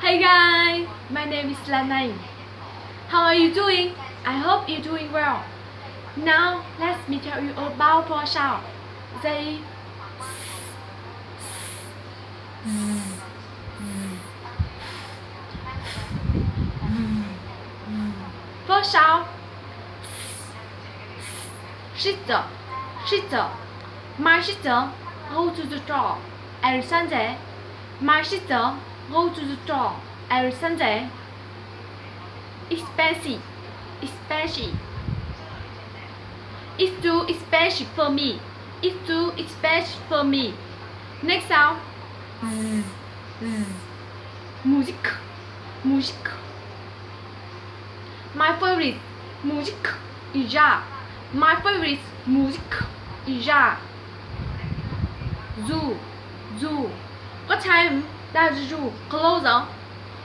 Hey guys, my name is Lan Anh. How are you doing? I hope you're doing well. Now let me tell you about four sound. They first sound sister, sister. My sister go to the store every Sunday. My sister go to the store every Sunday. Expensive, expensive. It's too expensive for me. It's too expensive for me. Next sound. Music, music. My favorite music is jazz. My favorite music is jazz. Zoo, zoo. What time does the zoo close?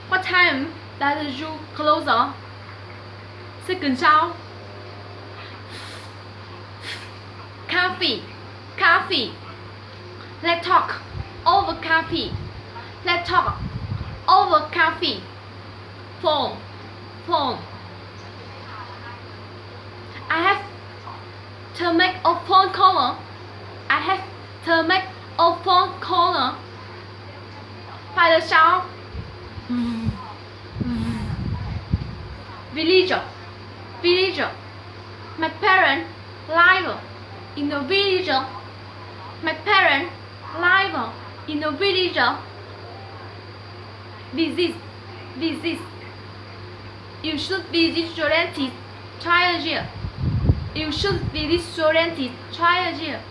What time does the zoo close? Second sound. Coffee, coffee. Let's talk over coffee. Let's talk over coffee. Phone, phone. I have to make a phone call. I have to make a phone call. Final sound. Villager, villager. My parents live in the village. My parents live in the village. Visit, visit. You should visit your dentist twice a year. You should visit your dentist twice a year.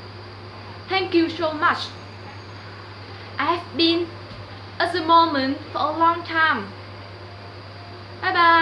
Thank you so much. I have been at the moment for a long time. Bye bye.